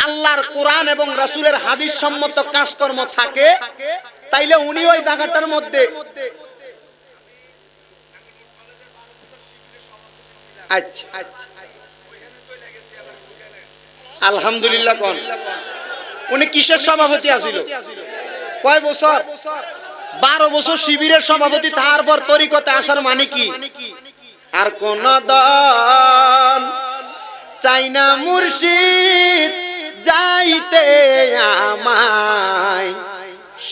আল্লাহর কোরআন এবং রাসূলের হাদিস সম্মত কাজকর্ম থাকে, তাইলে উনি ওই জায়গাটার মধ্যে আচ্ছা আলহামদুলিল্লাহ কোন উনি কিসের সভাপতি আছিল? কয় বছর? 12 বছর শিবিরের সভাপতি। তারপর তরিকতে আসার মানে কি? আর কোন দল চাই না মুর্শিদ যাইতে আমায়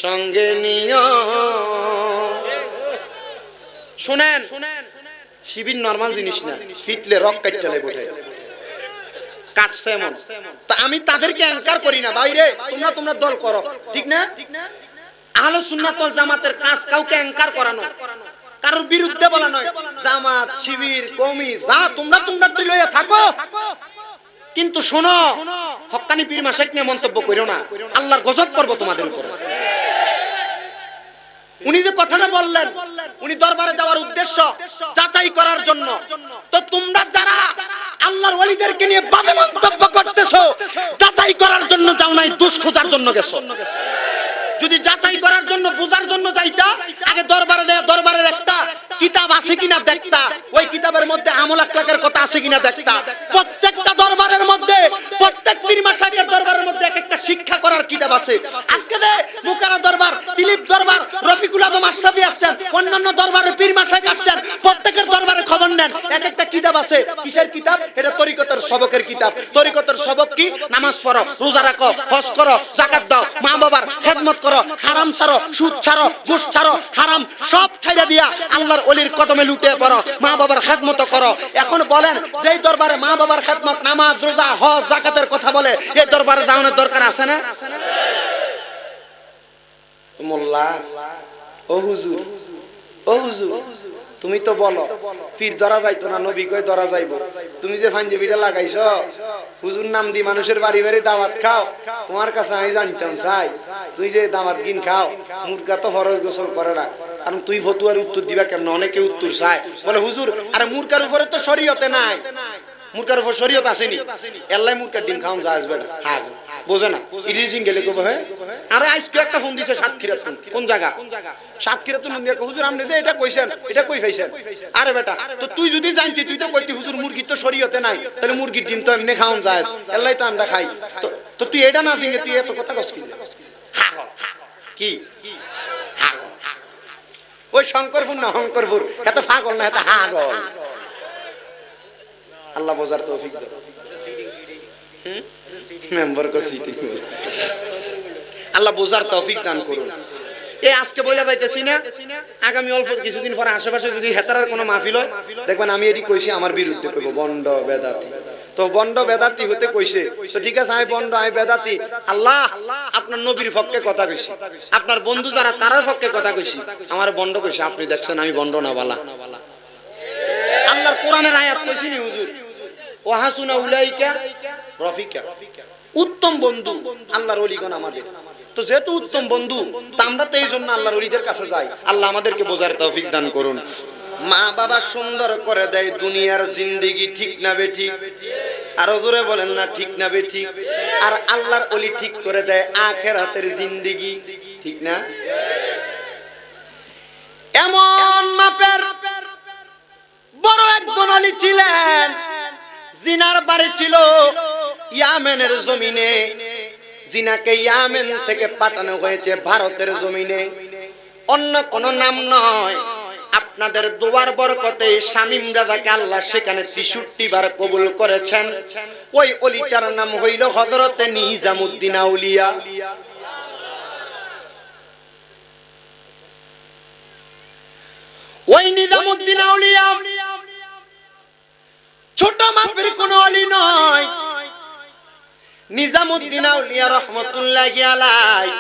সঙ্গে নিও। শুনেন, শিবির নরমাল জিনিস না, ফিটলে রক কাটতে লাগে বোঝায় কাটছে এমন। তা আমি তাদেরকে অ্যাঙ্কার করি না, বাইরে তোমরা দল করো, ঠিক না? আহলে সুন্নাত ওয়াল জামাতের কাজ কাউকে অ্যাঙ্কার করানো, কারোর বিরুদ্ধে বলা নয়। জামাত, শিবির, কওমি যা তোমরা লইয়া থাকো, কিন্তু শোনো, হক্কানি পীর মাশায়েখ নিয়ে মন্তব্য করিও না, আল্লাহর গজব করব তোমাদের উপর। উনি যে কথাটা বললেন, উনি দরবারে যাওয়ার উদ্দেশ্য যাচাই করার জন্য। তো তোমরা যারা আল্লাহর ওলিদেরকে নিয়ে বাজে মন্তব্য করতেছো, যাচাই করার জন্য যাও নাই, দোষ খোঁজার জন্য গেছো। যদি যাচাই করার জন্য, বোঝার জন্য যাইতা, আগে দরবারে দেয়া দরবারের একটা কিতাব আছে কিনা দেখতা, ওই কিতাবের মধ্যে আমল আখলাকের কথা আছে কিনা দেখতা। প্রত্যেকটা দরবারের মধ্যে, প্রত্যেক পীর মাশায়েখের দরবারের মধ্যে এক একটা শিক্ষা করার কিতাব আছে। আজকে দে মুকারা দরবার, দিলীপ দরবার, রফিকুল আদম আশরাফি আসছেন, অন্যান্য দরবারের পীর মাশায়েখ আসছেন, প্রত্যেকের দরবারে খবর নেন, এক একটা কিতাব আছে। কিসের কিতাব? এটা তরিকতের সবকের কিতাব। তরিকতের সবক কি? নামাজ পড়ো, রোজা রাখো, হজ করো, যাকাত দাও, মা বাবার খেদমত করো, হারাম ছাড়ো, সুদ ছাড়ো, ঘুষ ছাড়ো, হারাম সব ছাইড়া দিয়া আল্লাহর ওলির কদমে লুটে পড়ো, মা বাবার খেদমত করো। এখন বলেন, যেই দরবারে মা বাবার খেদমত, নামাজ, রোজা, হজ, যাকাতের কথা বলে, এই দরবারে যাওয়ার দরকার আছে না? মোল্লা, ও হুজুর, ও হুজুর, তুমি তো বলো পীর ধরা যাইতো না, নবী কই ধরা যাইবো। তুমি যে পাঞ্জাবিটা লাগাইছো, হুজুর নাম দি মানুষের বাড়ি বাড়ি দাওয়াত খাও, তোমার কাছে আমি জানিতাম চাই, তুই যে দাওয়াত গিন খাও, মুরগা তো ফরজ গোসল করে না, কারণ তুই ফতুয়ার উত্তর দিবা কেমন? অনেকে উত্তর চায়, বলে হুজুর আরে মুরগার উপরে তো শরীয়তে নাই, মুরগার উপর শরীয়ত আসেনি, এল্লাই মুরগার ডিম খাওন যায় বেটা। হ্যাঁ বোঝে না, ইডিজিং গেলে কব হ্যাঁ। আরে আজকে একটা ফোন দিছে সাতক্ষীরা, কোন জায়গা? সাতক্ষীরা তো নন্দিয়া, হুজুর আপনি যে এটা কইছেন, এটা কই পাইছেন? আরে বেটা, তো তুই যদি জানতি, তুই তো কইতি হুজুর মুরগি তো শরীয়তে নাই, তাহলে মুরগির ডিম তো এমনি খাওন যায়, এল্লাই তো আমরা খাই। তো তুই এটা না জিঙ্গে তুই এত কথা কস কি? কি ওই শঙ্করপুর না হংকরপুর, এত পাগল না, এত হাগল। আল্লাহ বোঝার তৌফিক দাও। মেম্বার কো সিটি, আল্লাহ বোঝার তৌফিক দান করুন। এই আজকে বইলা যাইতেছি না, আগামী অল্প কিছুদিন পরে আশেপাশে যদি হেতারার কোনো মাহফিল হয়, দেখবেন আমি এটি কইছি, আমার বিরুদ্ধে কইব বন্ড বেদাতি। তো বন্ড বেদাতি হতে কইছে, তো ঠিক আছে আমি বন্ড, আমি বেদাতি। আল্লাহ আপনার নবীর পক্ষে কথা কইছি, আপনার বন্ধু যারা তারার পক্ষে কথা কইছি, আমার বন্ড কইছে, আপনি দেখছেন আমি বন্ড না বালা। আল্লাহর কোরআনের আয়াত কইছি নি হুজুর, ওয়া হাসুনা উলাইকা রফিকা, উত্তম বন্ধু আল্লাহর ওলিগণ আমাদের। তো যেহেতু উত্তম বন্ধু, তা আমরা তো এই জন্য আল্লাহর ওলিদের কাছে যাই। আল্লাহ আমাদেরকে বোঝার তৌফিক দান করুন। মা বাবা সুন্দর করে দেয় দুনিয়ার জিন্দেগি, ঠিক না বেঠিক? আরো জোরে বলেন না, ঠিক না বেঠিক? আর আল্লাহর ওলি ঠিক করে দেয় আখিরাতের জিন্দেগি, ঠিক না? এমন মাপের বড় একজন ওলি ছিলেন, জিনার বাড়ি ছিল ইয়ামেনের জমিনে। জিনাকে ইয়ামেন থেকে পাঠানো হয়েছে ভারতের জমিনে, অন্য কোন নাম নয়। আপনাদের দোয়ার বরকতে শামীম রাজাকে আল্লাহ সেখানে 63 বার কবুল করেছেন। ওই ওলিটার নাম হইল হযরতে নিজামউদ্দিন আউলিয়া। ওই নিজামউদ্দিন আউলিয়া ছোট মাপের কোন ওলি নয়। নিজামউদ্দিন আউলিয়া রহমাতুল্লাহি আলাইহি,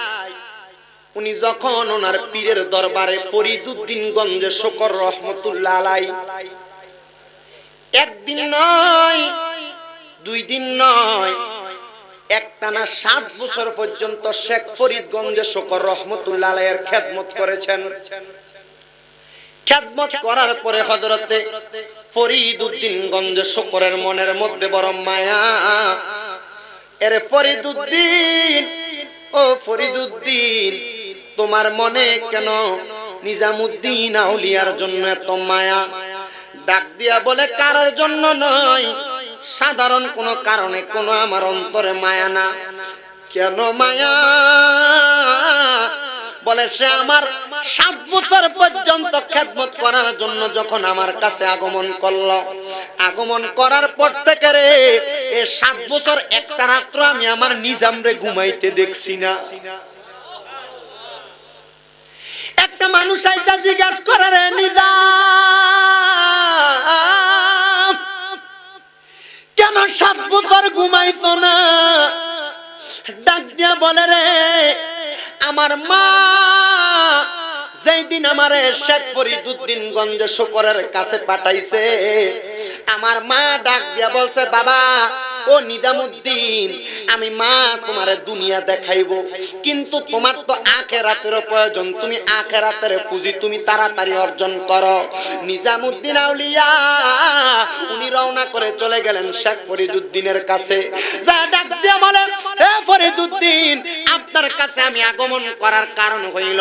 উনি যখন ওনার পীরের দরবারে ফরিদউদ্দিন গঞ্জে শকর রহমাতুল্লাহ আলাইহি, একদিন নয়, 2 দিন নয়, একটানা 7 বছর পর্যন্ত শেখ ফরিদগঞ্জে শকর রহমাতুল্লাহ আলাইহির খেদমত করেছেন। খেদমত করার পরে হযরতে ফরিদউদ্দিন গঞ্জে শকরের মনের মধ্যে বড় মায়া, এরে ফরিদুদ্দিন, ও ফরিদুদ্দিন, তোমার মনে কেন নিজামুদ্দিন আউলিয়ার জন্য এত মায়া? ডাক দিয়া বলে, কারোর জন্য নয়, সাধারণ কোনো কারণে কোনো আমার অন্তরে মায়া না। কেন মায়া? বলে, সে আমার 7 বছর পর্যন্ত খেদমত করার জন্য যখন আমার কাছে আগমন করলো, আগমন করার পর থেকে রে এই 7 বছর একটা রাত্র আমি আমার নিজামরে ঘুমাইতে দেখছি না। একটা মানুষ আইতা জিজ্ঞাসা করে, রে নিজাম, কেন 7 বছর ঘুমাইছো না? ডাক দিয়া বলে, রে আমার মা যেই দিন আমারে শেখ ফরিদুদ্দিন গঞ্জে শুকরের কাছে পাঠাইছে, আমার মা ডাক দিয়া বলছে, বাবা ও নিজামুদ্দিন, আমি মা তোমারে দুনিয়া দেখাইবো, কিন্তু তোমার তো আখিরাতের প্রয়োজন, তুমি আখিরাতের পুঁজি তুমি তাড়াতাড়ি অর্জন করো। নিজামুদ্দিন আউলিয়া উনি রওনা করে চলে গেলেন শেখ ফরিদুদ্দিনের কাছে। যা ডাক দিয়া বলে, হে ফরিদুদ্দিন, আপনার কাছে আমি আগমন করার কারণ হইল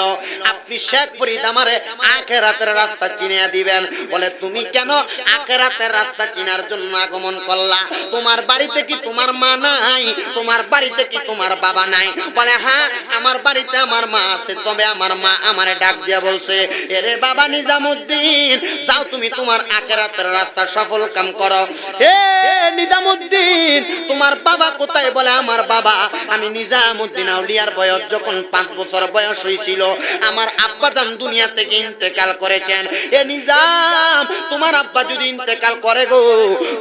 আপনি শেখ ফরিদ আমারে আখিরাতের রাস্তা চিনিয়ে দিবেন। বলে, তুমি কেন আখিরাতের রাস্তা চিনার জন্য আগমন করলা? তোমার বাড়িতে কি তোমার মা নাই? তোমার বাড়িতে কি তোমার বাবা নাই? বলে, হ্যাঁ আমার বাড়িতে আমার মা আছে, তবে আমার মা আমারে ডাক দিয়া বলছে, এরে বাবা নিজামুদ্দিন, যাও তুমি তোমার আখিরাতের রাস্তা সফল কাম করো। হে নিজামুদ্দিন, তোমার বাবা কোথায়? বলে, আমার বাবা, আমি নিজামুদ্দিন আউলিয়ার বয়স যখন 5 বছর বয়স হয়েছিল, আমার আব্বাজান দুনিয়া থেকে ইন্তেকাল করেছেন। এ নিজাম, তোমার আব্বা যদি ইন্তেকাল করে গো,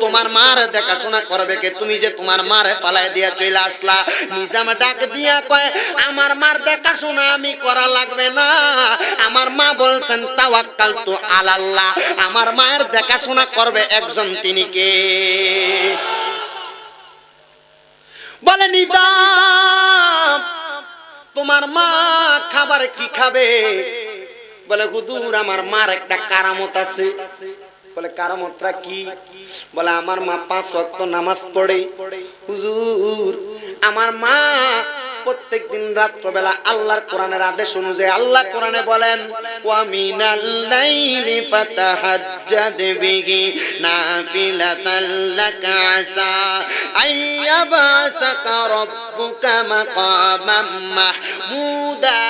তোমার মার দেখাশোনা করবে কে? তুমি যে তোমার মারে পালায় দিয়া চলে আসলা। নিজাম ডাক দিয়া কয়, আমার মার দেখাশোনা আমি করা লাগবে না, আমার মা বলছেন তাওয়াক্কালতু আলাল্লাহ, আমার মায়ের দেখাশোনা করবে একজন, তিনি কে? বলে, নিজাম, তোমার মা খাবার কি খাবে? বলে, হুজুর আমার মার একটা কারামত আছে। বলে, কারামতটা কি? বলে, আমার মা 5 ওয়াক্ত নামাজ পড়ে। হুজুর, আমার মা প্রত্যেকদিন রাত্রবেলা আল্লাহর কোরআনের আদেশ অনুযায়ী, আল্লাহ কোরআনে বলেন, ওয়া মিনাল লাইলি ফাতাহাজ্জাদ বিহি নাফিলাতাল লাকা আসা আইয়াবাসাকা রাব্বুকা মাকামাম মাহমুদা।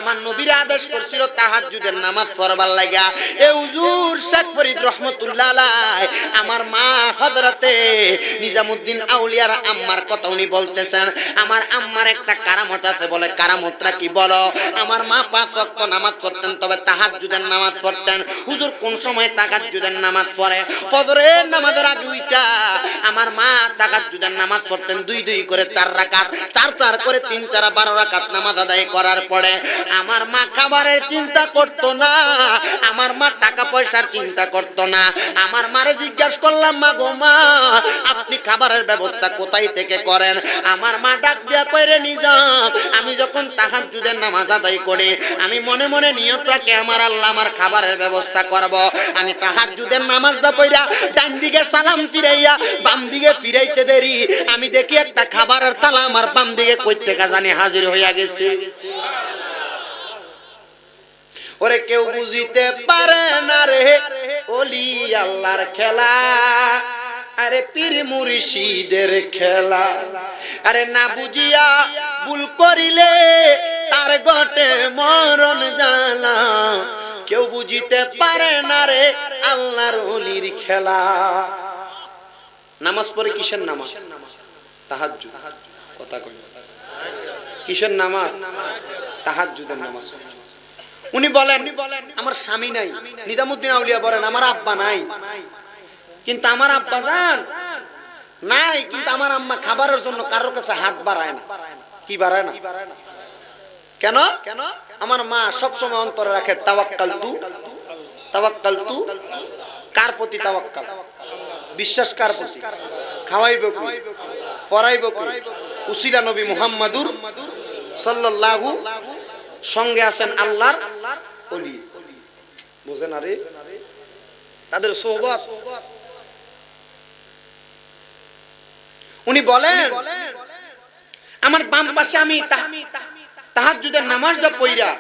আমার নবীর আদেশ করছিল তাহাজ্জুদের নামাজ পড়বার লাগা। এ হুজুর শেখ ফরিদ রহমাতুল্লাহ আলাইহি আমার মা হযরতে নিজামুদ্দিন আউলিয়ার আম্মার কথা উনি বলতেছেন। আমার আম্মার একটা কারামত আছে। বলে, কারামতটা কি? বলো। আমার মা 5 ওয়াক্ত নামাজ পড়তেন, তবে তাহাজ্জুদের নামাজ পড়তেন। হুজুর কোন সময় তাহাজ্জুদের নামাজ পড়ে? ফজরের নামাজের আগে উইটা আমার মা তাহাজ্জুদের নামাজ পড়তেন 2-2 করে 4 রাকাত, 4-4 করে 3-4 12 রাকাত নামাজ আদায় করার পরে আমার মা খাবারের চিন্তা করতো না, আমার মা টাকা পয়সার চিন্তা করতো না। আমার মারে জিজ্ঞাসা করলাম, মা গো মা, আপনি খাবারের ব্যবস্থা কোথায় থেকে করেন? আমার মা ডাক দিয়া কয়, রে নিজাম, আমি যখন তাহাজ্জুদের নামাজ আদায় করি, আমি মনে মনে নিয়ত রাখি আমার আল্লাহ আমার খাবারের ব্যবস্থা করব। আমি তাহাজ্জুদের নামাজটা পড়া ডান দিকে সালাম ফিরাইয়া বাম দিকে ফিরাইতে দেরি, আমি দেখি একটা খাবারের থালা আমার বাম দিকে কই থেকে জানি হাজির হইয়া গেছে। ওরে কেউ বুঝিতে পারে না রে ওলি আল্লাহর খেলা, আরে পীর মুর্শিদের খেলা। আরে না বুঝিয়া ভুল করিলে তার ঘটে মরণ জ্বালা, কেউ বুঝিতে পারে না রে আল্লাহর ওলির খেলা। নামাজ পড়ে কিসের নামাজ? তাহাজ্জুদ। কথা কই, কিসের নামাজ? তাহাজ্জুদের নামাজ। উনি বলেন, আমার স্বামী নাই। নিজামুদ্দিন আউলিয়া বলেন, আমার আব্বা নাই, কিন্তু আমার আব্বা জান নাই, কিন্তু আমার আম্মা খাবারের জন্য কারোর কাছে হাত বাড়ায় না। কি বাড়ায় না? কেন? আমার মা সবসময় অন্তরে রাখে তাওয়াক্কালতু। তাওয়াক্কালতু কার প্রতি তাওয়াক্কাল? বিশ্বাস কার প্রতি? খাওয়াইব কি, পড়াইব কি? উসিলা নবী মুহাম্মাদুর সাল্লাল্লাহু, সঙ্গে আছেন আল্লাহর ওলি। বুঝেন? আরে তাদের সোহবত উনি বলেন আমার বাম পাশে আমি তাহাজ্জুদের নামাজটা পড়া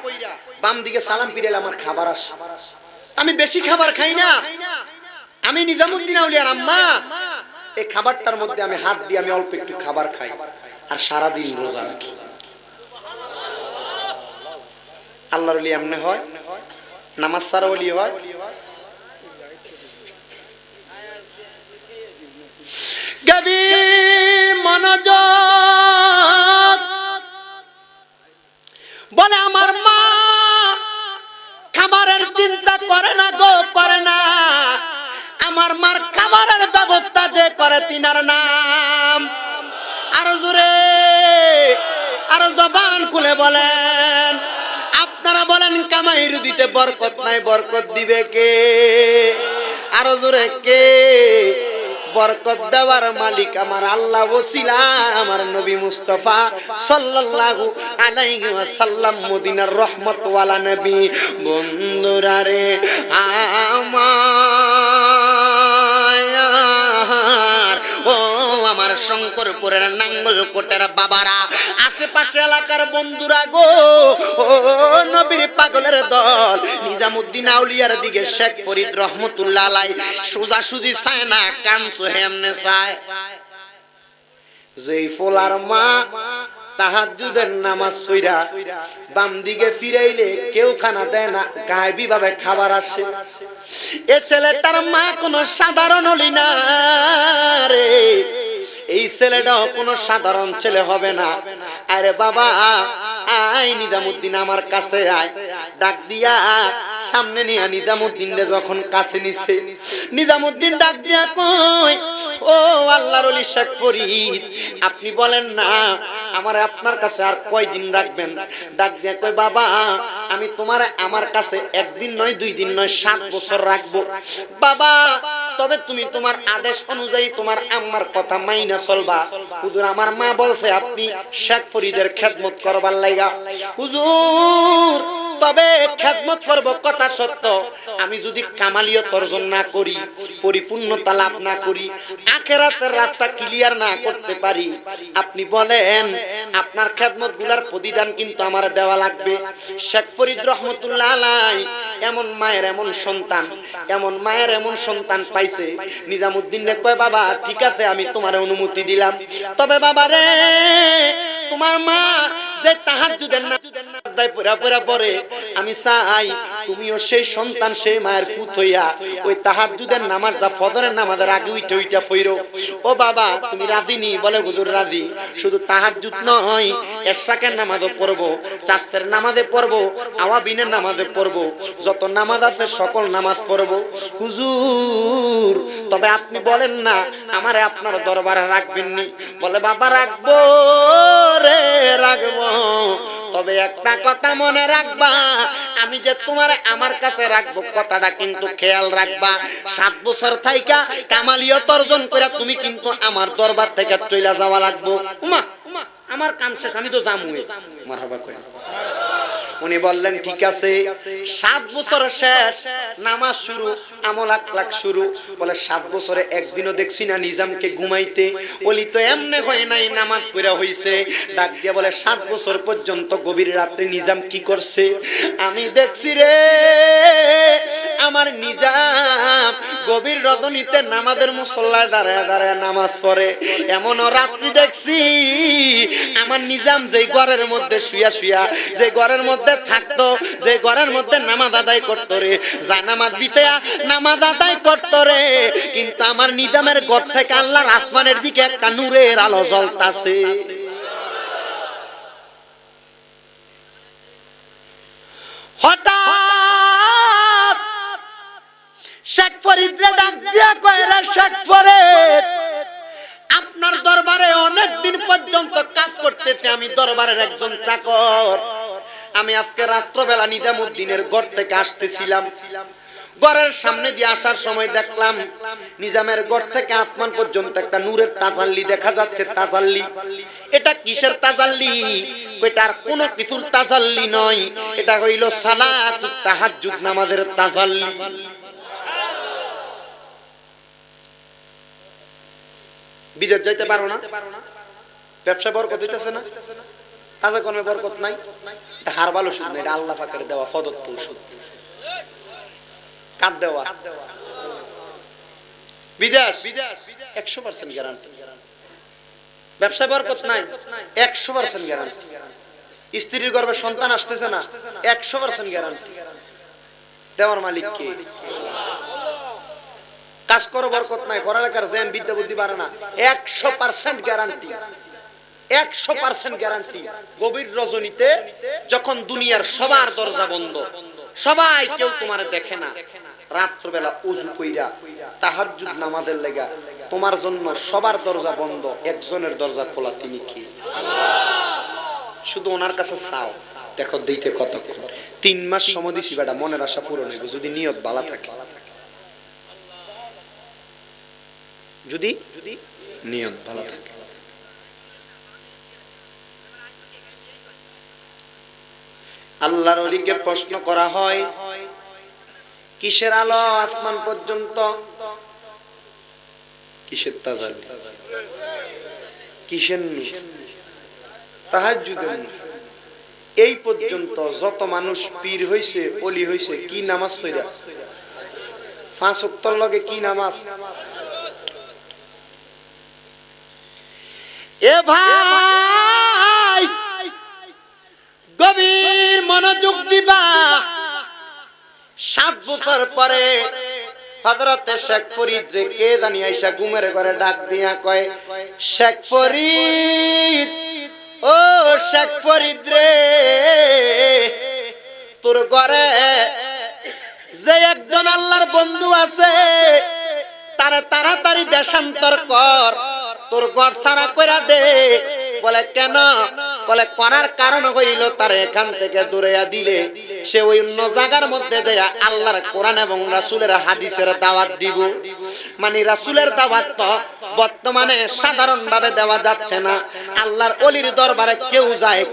বাম দিকে সালাম ফিরাইলে আমার খাবার আসে। আমি বেশি খাবার খাই না। আমি নিজামুদ্দিন আউলিয়ার আম্মা, এই খাবারটার মধ্যে আমি হাত দিয়ে আমি অল্প একটু খাবার খাই আর সারা দিন রোজা রাখি। আল্লাহর ওলি এমনি হয়, নামাজ ছাড়া ওলি হয়। গভীর মনোযোগ বলে আমার মা খাবারের চিন্তা করে না গো, করে না। আমার মার খাবারের ব্যবস্থা যে করে তিনার নাম। আরো জোরে, আরো জবান খুলে বলেন। আপনারা বলেন কামাই রুজিতে বরকত নাই, বরকত দিবে কে? আরো জোরে কে? বরকত দেওয়ার মালিক আমার আল্লাহ, ওসিলা আমার নবী মুস্তাফা সাল্লাল্লাহু আলাইহি ওয়াসাল্লাম, মদিনার রহমত ওয়ালা নবী। বন্ধুরা রে আমার, ও আমার শঙ্করপুরের নাঙ্গলকোটের বাবারা, আশেপাশে এলাকার বন্ধুরা গো, ও নবীর পাগলের দল, নিজামুদ্দিন আউলিয়ার দিকে শেখ ফরিদ রহমতুল্লাহ আলাই সোজা সুজি চায় না, কানসু হেমনে চায়। যেই ফোলার মা তাহাজ্জুদের নামাজ পড়া বাম দিকে ফিরাইলে কেউ খানা দেয় না, গায়েবী ভাবে খাবার আসে। এ ছেলেটার মা কোনো সাধারণ হলি না রে, এই ছেলেটাও কোনো সাধারণ ছেলে হবে না। আরে বাবা আয় নিজামুদ্দিন আমার কাছে আয়, ডাক দিয়া সামনে নিয়ে নিজামুদ্দিন রে যখন কাছে নিছে, নিজামুদ্দিন ডাক দিয়া কয়, ও আল্লাহর ওলি শেখ ফরিদ, আপনি বলেন না আমারে আপনার কাছে আর কয়দিন রাখবেন? ডাক দিয়া কয়, বাবা আমি তোমারে আমার কাছে একদিন নয়, 2 দিন নয়, 7 বছর রাখবো। বাবা তবে তুমি তোমার আদেশ অনুযায়ী তোমার আম্মার কথা মাইনা চলবা। হুজুর আমার মা বলছে আপনি শেখ ফরিদের খেদমত করবার লাইগা। হুজুর তবে খেদমত করব কথা সত্য, আমি যদি কামালিয়ত অর্জন না করি, পরিপূর্ণতা লাভ না করি, আখিরাতের রাস্তা ক্লিয়ার না করতে পারি, আপনি বলেন আপনার খেদমত গুলার প্রতিদান কিন্তু আমার দেওয়া লাগবে। শেখ ফরিদ রহমতুল্লাহ আলাই এমন মায়ের এমন সন্তান, এমন মায়ের এমন সন্তান পাইছে। নিজামুদ্দিন রে কয়, বাবা ঠিক আছে আমি তোমার অনুমতি দিলাম, তবে বাবা রে তোমার মা যে তাহাজ্জুদের নামাজ পড়া পড়া পড়ে, আমি চাই তুমিও সেই সন্তান সেই মায়ের পুত হইয়া ওই তাহাজ্জুদের নামাজটা ফজরের নামাজের আগে উইটা পড়ো। ও বাবা তুমি রাজি নি? বলে হুজুর রাজি। শুধু তাহাজ্জুদ নয়, এশাকের নামাজও পড়বো, চাষের নামাজে পড়বো, আওয়াবিনের নামাজে পড়বো, যত নামাজ আছে সকল নামাজ পড়বো। হুজুর তবে আপনি বলেন না আমারে আপনার দরবারে রাখবেন নি? বলে বাবা রাখবো রে রাখবো, তবে একটা কথা মনে রাখবা, আমি যে তোমার আমার কাছে রাখবো কথাটা কিন্তু খেয়াল রাখবা। 7 বছর থাইকা কামালিয়ত অর্জন করে তুমি কিন্তু আমার দরবার থেকে চলে যাওয়া লাগবো। উমা আমার কাম শেষ, আমি তো জামুই। মারহাবা কই। উনি বললেন ঠিক আছে। 7 বছর শেষ, নামাজ শুরু, আমল আখলাক শুরু। বলে 7 বছরে একদিনও দেখছি না নিজামকে ঘুমাইতে। ওলি তো এমনে হয় নাই, নামাজ পড়া হইছে। ডাক দিয়ে বলে 7 বছর পর্যন্ত গভীর রাতে নিজাম কি করছে আমি দেখছি রে। আমার নিজাম গভীর রজনীতে নামাজের মুসল্লায় দাঁড়ায় দাঁড়ায় নামাজ পড়ে। এমনও রাত্রি দেখছি আমার নিজাম যেই ঘরের মধ্যে শুয়া শুয়া, যে ঘরের মধ্যে থাকতো, যে ঘরের মধ্যে নামাজ আদায় করতো রে, যা নামাজ বিতেয়া নামাজ আদায় করতো রে, কিন্তু আমার নিজামের ঘর থেকে আল্লাহর আসমানের দিকে একটা নূরের আলো জ্বলতাছে। হঠাৎ শেখ ফরিদ রে ডাক দিয়া কয়, রে শেখ ফরিদ আপনার দরবারে অনেক দিন পর্যন্ত কাজ করতেছে, আমি দরবারের একজন চাকর। আমি আজকে রাত্রবেলা নিজামুদ্দিনের ঘর থেকে আসতেছিলাম, ঘরের সামনে দিয়ে আসার সময় দেখলাম নিজামের ঘর থেকে আসমান পর্যন্ত একটা নূরের তাজাল্লি দেখা যাচ্ছে। তাজাল্লি এটা কিসের তাজাল্লি? এটা আর কোনো কিছুর তাজাল্লি নয়, এটা হইল সালাতুত তাহাজ্জুদ নামাজের তাজাল্লি। বিদেশ যাইতে পারো না, ব্যবসা বরকত হইতেছে না, কাজে কর্মে বরকত নাই, এটা হার ভালো ওষুধ না, এটা আল্লাহ পাকের দেওয়া প্রদত্ত ওষুধ। কার দেওয়া? বিদেশ 100% গ্যারান্টি। ব্যবসায় বরকত নাই, 100% গ্যারান্টি। স্ত্রীর গর্ভে সন্তান আসতেছে না, 100% গ্যারান্টি। দেওয়ার মালিক কে? কাজ করো বরকত নাই, পড়ালেখার জ্ঞান বিদ্যা বুদ্ধি বাড়ে না, 100% গ্যারান্টি। 100% গ্যারান্টি। গভীর রজনীতে যখন দুনিয়ার সবার দরজা বন্ধ, সবাই কেউ তোমার দেখে না, রাত্রবেলা ওযু কইরা তাহাজ্জুদ নামাজের লাগা তোমার জন্য সবার দরজা বন্ধ, একজনের দরজা খোলা, তিনি কি? শুধু ওনার কাছে চাও, দেখো দিতে কতক্ষণ। 3 মাস সময় দিছি বেটা, মনের আশা পূরণ হবে যদি নিয়ত ভালো থাকে, যদি নিয়ত ভালো থাকে। আল্লাহর ওলিকে প্রশ্ন করা হয়, কিসের আলো আসমান পর্যন্ত? কিসের তাজাল্লি? কিসের নূর? তাহাজ্জুদের নূর। এই পর্যন্ত যত মানুষ পীর হইছে, ওলি হইছে, কি নামাজ পড়া? 5 ওয়াক্তের লগে কি নামাজ? এ ভাই গভীর মনোযোগ দিবা। 7 বছর পরে হযরতে শেখ ফরিদ রে কে জানি আইসা ঘুমের ঘরে ডাক দিয়া কয়, শেখ ফরিদ, ও শেখ ফরিদ রে, তোর ঘরে যে একজন আল্লাহর বন্ধু আছে তারে তাড়াতাড়ি দেশান্তর কর, তোর ঘর ছাড়া কইরা দে। বলে কেন? বলে করার কারণ হইল তার এখান থেকে দূরেয়া দিলে সে ওই অন্য জায়গার মধ্যে যায় আল্লাহর কোরআন এবং রাসূলের হাদিসের দাওয়াত দিব। মানে রাসূলের দাওয়াত তো বর্তমানে সাধারণ ভাবে দেওয়া যাচ্ছে না, আল্লাহর ওলির দরবারে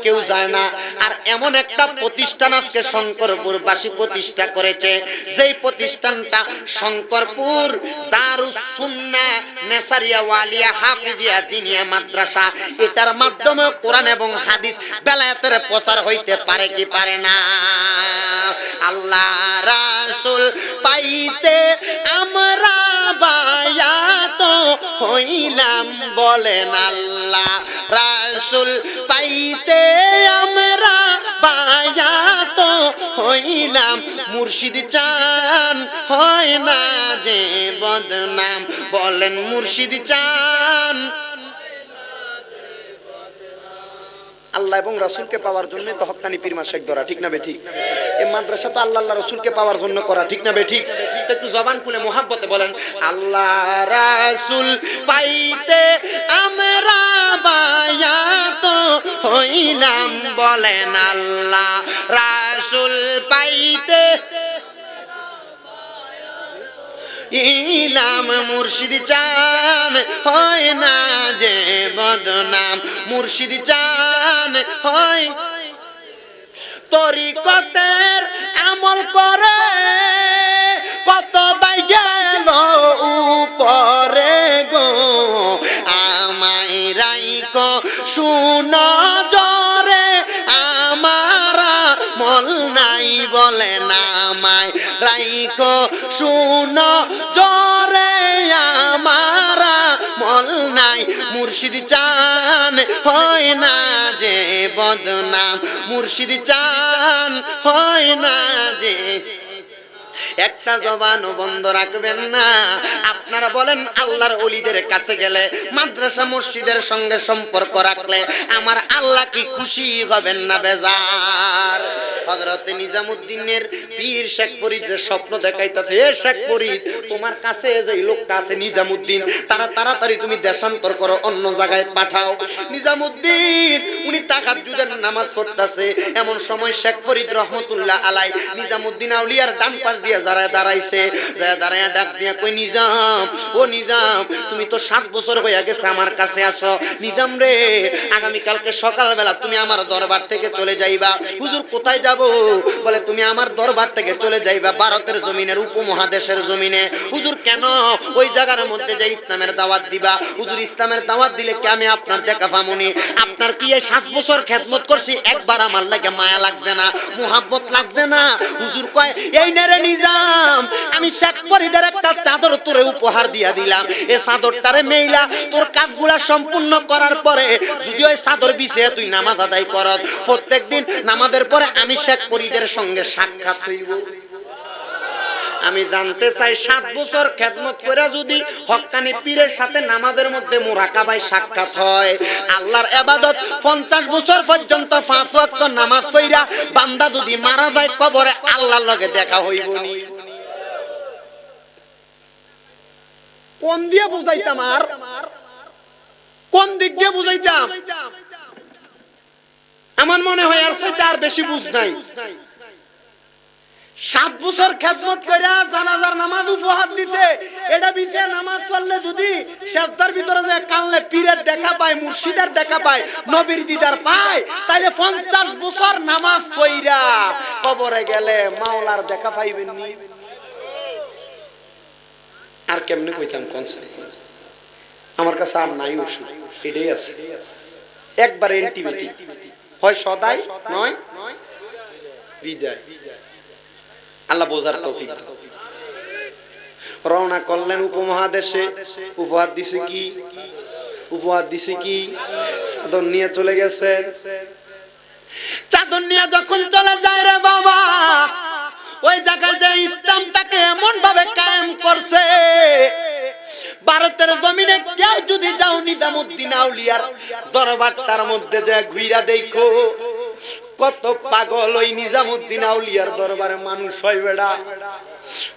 কেউ যায় না। আর এমন একটা প্রতিষ্ঠান আজকে শঙ্করপুরবাসী প্রতিষ্ঠা করেছে, যেই প্রতিষ্ঠানটা শঙ্করপুর দারুস সুন্নাহ নেসারিয়া ওয়ালিয়া হাফিজিয়া দিনিয়া মাদ্রাসা, এটার মাধ্যমে কোরআন এবং হাদিস বেলায়েতের প্রচার হইতে পারে কি পারে না? আল্লাহ রাসূল পাইতে আমরা বায়াত হইলাম, বলেন আল্লাহ রাসূল পাইতে আমরা বায়াত হইলাম। মুর্শিদ চান হয় না যে বদনাম, বলেন মুর্শিদ চান। আল্লাহ এবং রাসূলকে পাওয়ার জন্য তো হক্কানি পীর মাশাইখ ধরা, ঠিক না বেঠিক? এই মাদ্রাসা তো আল্লাহ রাসূলকে পাওয়ার জন্য করা, ঠিক না বেঠিক? তো একটু জবান খুলে মোহাব্বতে বলেন, আল্লাহ রাসূল পাইতে আমরা বায়াত হইলাম, বলেন আল্লাহ রাসূল পাইতে ইলাম। মুর্শিদ চান হয় না যে বদনাম, মুর্শিদ চান হয়। তরিকতের আমল করে কত বাই গেল উপরে গো, আমায় রাইকো শুনো জরে, আমারা মল নাই, বলেন আমায় রাইকো শুনো জরে, আমারা মল নাই। মুর্শিদ চান হয় না যে বদনাম, মুর্শিদ চান হয় না যে। একটা জবানও বন্ধ রাখবেন না। আপনারা বলেন আল্লাহর ওলিদের কাছে গেলে, মাদ্রাসা মসজিদের সঙ্গে সম্পর্ক রাখলে আমার আল্লাহ কি খুশি হবেন না বেজার? হযরত নিজামউদ্দিনের পীর শেখ ফরিদের স্বপ্ন দেখাইতাছে, এ শেখ ফরিদ, তোমার কাছে যে লোকটা আছে নিজামউদ্দিন, তারা তাড়াতাড়ি তুমি দেশান্তর করো, অন্য জায়গায় পাঠাও। নিজামউদ্দিন উনি তাহাজ্জুদের নামাজ পড়তেছে, এমন সময় শেখ ফরিদ রহমতুল্লাহ আলাই নিজামউদ্দিন আউলিয়ার ডান পাশ দিয়ে যারা দাঁড়াইছে, যারা দাঁড়ায় ডাক দিয়া কই, নিজাম, ও নিজাম, তুমি তো 7 বছর হয়ে গেছে আমার কাছে আসো। নিজাম রে, আগামী কালকে সকালবেলা তুমি আমার দরবার থেকে চলে যাইবা। হুজুর কোথায় যাব? যাব? বলে তুমি আমার দরবার থেকে চলে যাইবা ভারতের জমিনের উপমহাদেশের জমিনে। হুজুর কেন? ওই জায়গার মধ্যে যে ইসলামের দাওয়াত দিবা। হুজুর ইসলামের দাওয়াত দিলে কি আমি আপনার দেখা পামুনি? আপনার কি এই 7 বছর খেদমত করছি, একবার আমার লাগে মায়া লাগছে না, মোহাব্বত লাগছে না? হুজুর কয় এই নেরে নিজাম, আমি শেখ ফরিদের একটা চাদর তোরে উপহার দিয়া দিলাম। এই চাদরটারে মেইলা তোর কাজগুলা সম্পূর্ণ করার পরে যদি ওই চাদর বিছিয়ে তুই নামাজ আদায় করস, প্রত্যেকদিন নামাজের পরে আমি শেখ ফরিদের সঙ্গে সাক্ষাৎ হইব। আমি জানতে চাই 7 বছর খেদমত করে যদি হক্কানি পীরের সাথে নামাজের মধ্যে মুরাকাবায় সাক্ষাৎ হয়, আল্লাহর ইবাদত 50 বছর পর্যন্ত 5 ওয়াক্ত নামাজ পড়া বান্দা যদি মারা যায় কবরে, আল্লাহর লগে দেখা হইব নি? কোন দিয়ে বুঝাইতাম? আর কোন দিক দিয়ে বুঝাইতাম? আমার মনে হয় আর সেটা আর বেশি বুঝ নাই। 7 বছর খেদমত কইরা জানাজার নামাজ উপহার দিতে, এটা বিছে নামাজ পড়লে যদি সেজদার ভিতরে যে কানলে পীরের দেখা পায়, মুর্শিদের দেখা পায়, নবীর দিদার পায়, তাইলে 50 বছর নামাজ পড়া কবরে গেলে মাওলার দেখা পাইবেন নি? আর কেমনে কইতাম কোন? আমার কাছে আর নাই ওষুধ, এটাই আছে। একবার অ্যান্টিবায়োটিক হয়, সদাই নয় বিদায়। আল্লাহ বোঝার তৌফিক। রওনা করলেন উপমহাদেশে। উপহার দিছে কি? উপহার দিছে কি? চাদর নিয়ে চলে গেছে। চাদর নিয়ে যখন চলে যায় রে বাবা, ওই জায়গায় যে ইসলামটাকে এমন ভাবে কায়েম করছে, ভারতের জমিনে কেউ যদি যাও নিজামুদ্দিন আউলিয়ার দরবারটার মধ্যে যে ঘুইরা দেখো, কত পাগল ওই নিজামুদ্দিন আউলিয়ার দরবারে মানুষ হয় বেড়া।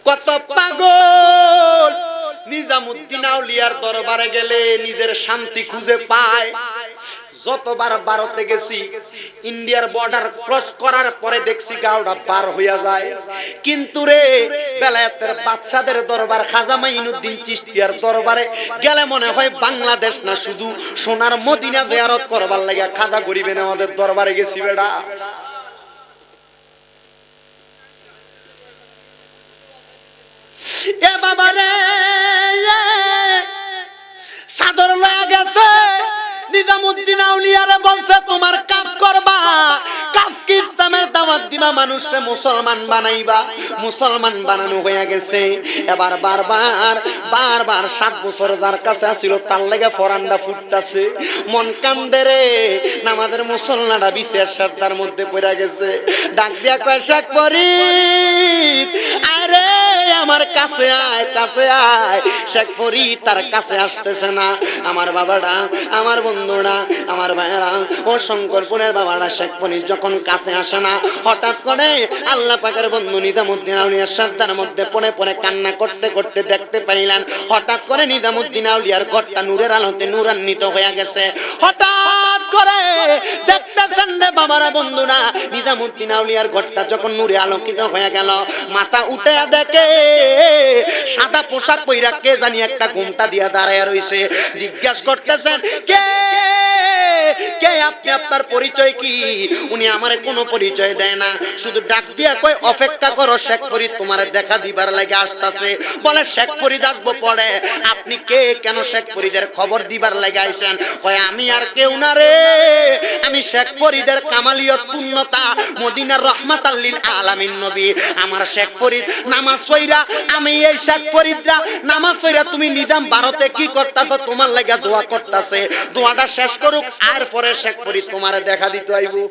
কত পাগল নিজামুদ্দিন আউলিয়ার দরবারে গেলে নিজের শান্তি খুঁজে পায়। যতবার ভারতে গেছি, ইন্ডিয়ার বর্ডার ক্রস করার পরে দেখছি গাওড়া পার হইয়া যায়, কিন্তু রে বেলায়েতের বাদশাদের দরবার খাজা মাইনুদ্দিন চিশতিয়ার দরবারে গেলে মনে হয় বাংলাদেশ না, শুধু সোনার মদিনা জিয়ারত করবার লাগা খাজা গরিবেন আমাদের দরবারে গেছি বেড়া। এ বাবা রে, সাদর লয়ে গেছে নিজামুদ্দিন আউলিয়ারে, বলছে তোমার কাজ করবা। কাজ কি? ইসলামের দাওয়াত দিবা, মানুষকে মুসলমান বানাইবা। মুসলমান বানানো হয়ে গেছে। এবার বারবার 7 বছর যার কাছে আসিল তার লাগে ফরান্ডা ফুটতাছে, মন কান্দে রে। নামাজের মুসল্লাটা বিশেষ সাজদার মধ্যে পড়ে গেছে। ডাক দিয়া কয় শেখ ফরিদ, আরে আমার কাছে আয়, কাছে আয়। শেখ ফরিদ তার কাছে আসতেছে না। আমার বাবাটা, আমার বন্ধুরা, আমার ভাইয়েরা, ও শঙ্করপুরের বাবারা শেখ ফরিদ যখন কাছে আসে না, হঠাৎ করে আল্লাহ পাকের বন্ধু নিজামুদ্দিন আউলিয়ার সাজদার মধ্যে পড়ে পড়ে কান্না করতে করতে দেখতে পাইলেন, হঠাৎ করে নিজামুদ্দিন আউলিয়ার ঘরটা নূরের আলোতে নূরান্বিত হয়ে গেছে। হঠাৎ করে দেখতেছেন রে বাবারা, বন্ধুরা, নিজামুদ্দিন আউলিয়ার ঘরটা যখন নূরে আলোকিত হয়ে গেল, মাথা উঠে দেখে সাদা পোশাক পইরা কে জানি একটা ঘুমটা দিয়া দাঁড়ায় রইছে। জিজ্ঞাসা করতেছেন, কে কে আপনি, আপনার পরিচয় কি? উনি আমারে কোনো পরিচয় দেয় না, শুধু ডাক দিয়া কয় অপেক্ষা করো, শেখ ফরিদ তোমারে দেখা দিবার লাগে আসতেছে। বলে শেখ ফরিদ আসবো পরে। আপনি কে? কেন শেখ ফরিদের খবর দিবার লাগে আইছেন? কয় আমি আর কেউ না রে, আমি শেখ ফরিদের কামালিয়ত পূর্ণতা মদিনার রহমাতাল লিল আলামিন নবী। আমার শেখ ফরিদ নামাজ পড়া, আমি এই শেখ ফরিদরা নামাজ পড়া, তুমি নিজাম ভারতে কি করতাছো? তোমার লাগা দোয়া করতাছে। দোয়াটা শেষ করুক, আর পরে শেখ ফরিদ তোমারে দেখা দিতে আইবো।